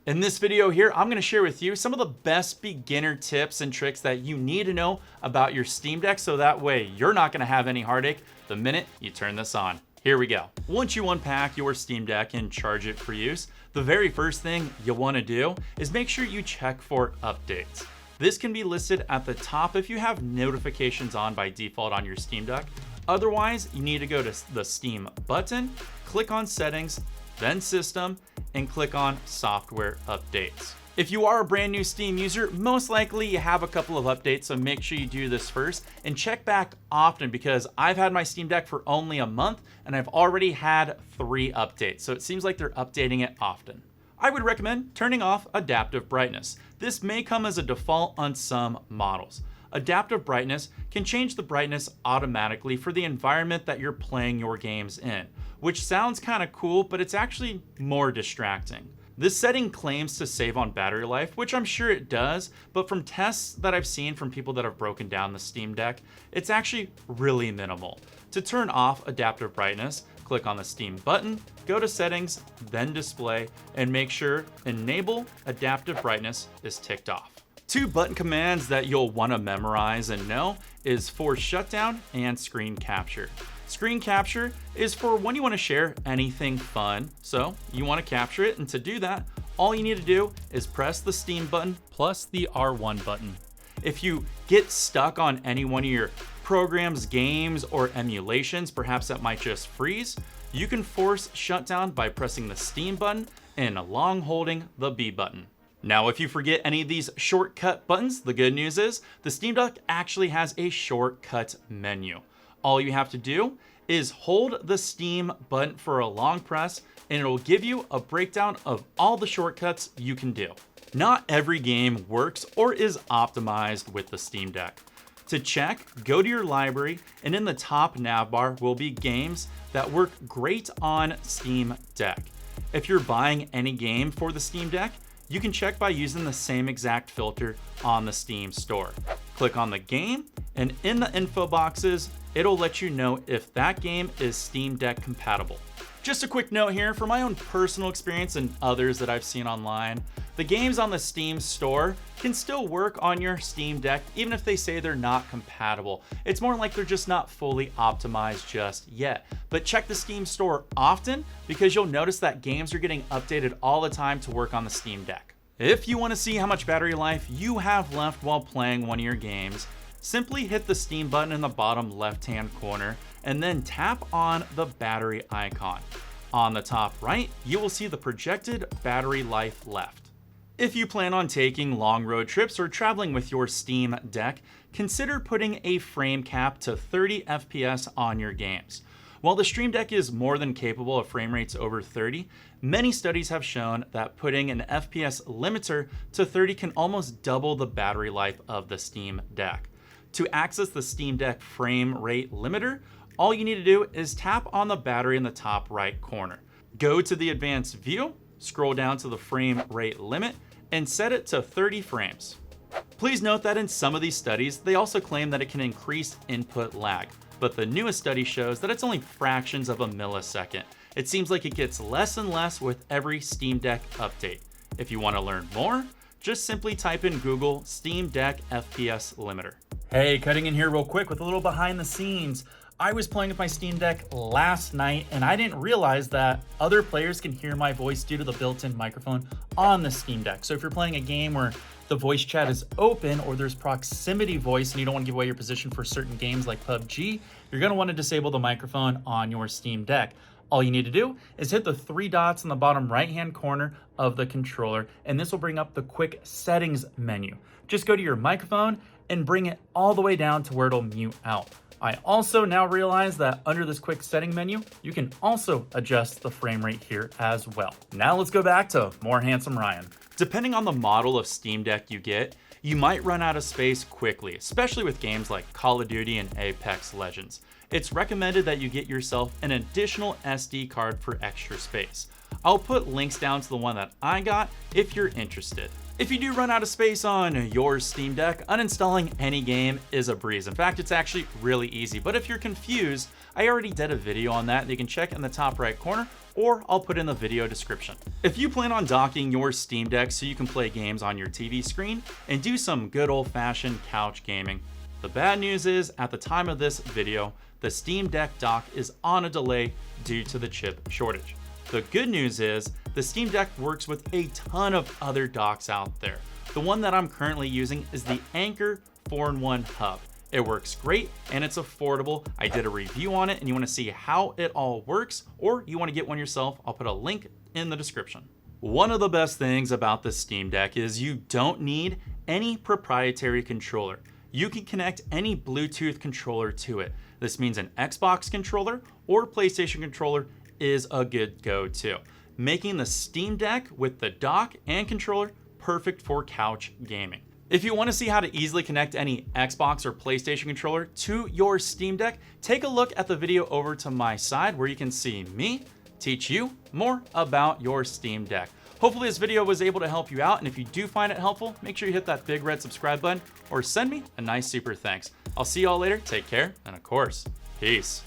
In this video here, I'm going to share with you some of the best beginner tips and tricks that you need to know about your Steam Deck so that way you're not going to have any heartache the minute you turn this on. Here we go. Once you unpack your Steam Deck and charge it for use, the very first thing you want to do is make sure you check for updates. This can be listed at the top if you have notifications on by default on your Steam Deck. Otherwise, you need to go to the Steam button, click on Settings, then System, and click on Software Updates. If you are a brand new Steam user, most likely you have a couple of updates, so make sure you do this first and check back often because I've had my Steam Deck for only a month and I've already had 3 updates, so it seems like they're updating it often. I would recommend turning off adaptive brightness. This may come as a default on some models. Adaptive brightness can change the brightness automatically for the environment that you're playing your games in, which sounds kind of cool, but it's actually more distracting. This setting claims to save on battery life, which I'm sure it does, but from tests that I've seen from people that have broken down the Steam Deck, it's actually really minimal. To turn off adaptive brightness, click on the Steam button, go to Settings, then Display, and make sure Enable Adaptive Brightness is ticked off. 2 button commands that you'll want to memorize and know is for Shutdown and Screen Capture. Screen Capture is for when you want to share anything fun, so you want to capture it, and to do that, all you need to do is press the Steam button plus the R1 button. If you get stuck on any one of your programs, games, or emulations, perhaps that might just freeze, you can force shutdown by pressing the Steam button and long holding the B button. Now, if you forget any of these shortcut buttons, the good news is the Steam Deck actually has a shortcut menu. All you have to do is hold the Steam button for a long press and it'll give you a breakdown of all the shortcuts you can do. Not every game works or is optimized with the Steam Deck. To check, go to your library and in the top navbar will be games that work great on Steam Deck. If you're buying any game for the Steam Deck, you can check by using the same exact filter on the Steam store. Click on the game, and in the info boxes, it'll let you know if that game is Steam Deck compatible. Just a quick note here, for my own personal experience and others that I've seen online, the games on the Steam store can still work on your Steam Deck even if they say they're not compatible. It's more like they're just not fully optimized just yet. But check the Steam store often because you'll notice that games are getting updated all the time to work on the Steam Deck. If you want to see how much battery life you have left while playing one of your games, simply hit the Steam button in the bottom left-hand corner and then tap on the battery icon. On the top right, you will see the projected battery life left. If you plan on taking long road trips or traveling with your Steam Deck, consider putting a frame cap to 30 FPS on your games. While the Steam Deck is more than capable of frame rates over 30, many studies have shown that putting an FPS limiter to 30 can almost double the battery life of the Steam Deck. To access the Steam Deck frame rate limiter, all you need to do is tap on the battery in the top right corner. Go to the advanced view, scroll down to the frame rate limit, and set it to 30 frames. Please note that in some of these studies, they also claim that it can increase input lag, but the newest study shows that it's only fractions of a millisecond. It seems like it gets less and less with every Steam Deck update. If you want to learn more, just simply type in Google Steam Deck FPS limiter. Hey, cutting in here real quick with a little behind the scenes. I was playing with my Steam Deck last night and I didn't realize that other players can hear my voice due to the built-in microphone on the Steam Deck. So if you're playing a game where the voice chat is open or there's proximity voice and you don't want to give away your position for certain games like PUBG, you're going to want to disable the microphone on your Steam Deck. All you need to do is hit the 3 dots in the bottom right-hand corner of the controller, and this will bring up the quick settings menu. Just go to your microphone and bring it all the way down to where it'll mute out. I also now realize that under this quick setting menu, you can also adjust the frame rate here as well. Now let's go back to more handsome Ryan. Depending on the model of Steam Deck you get, you might run out of space quickly, especially with games like Call of Duty and Apex Legends. It's recommended that you get yourself an additional SD card for extra space. I'll put links down to the one that I got if you're interested. If you do run out of space on your Steam Deck, uninstalling any game is a breeze. In fact, it's actually really easy. But if you're confused, I already did a video on that. You can check in the top right corner, or I'll put in the video description. If you plan on docking your Steam Deck so you can play games on your TV screen and do some good old-fashioned couch gaming, the bad news is, at the time of this video, the Steam Deck dock is on a delay due to the chip shortage. The good news is, the Steam Deck works with a ton of other docks out there. The one that I'm currently using is the Anker 4-in-1 hub. It works great and it's affordable. I did a review on it, and you want to see how it all works, or you want to get one yourself, I'll put a link in the description. One of the best things about the Steam Deck is you don't need any proprietary controller. You can connect any Bluetooth controller to it. This means an Xbox controller or PlayStation controller is a good go-to, making the Steam Deck with the dock and controller perfect for couch gaming. If you want to see how to easily connect any Xbox or PlayStation controller to your Steam Deck, take a look at the video over to my side where you can see me teach you more about your Steam Deck. Hopefully this video was able to help you out, and if you do find it helpful, make sure you hit that big red subscribe button or send me a nice super thanks. I'll see you all later, take care, and of course, peace.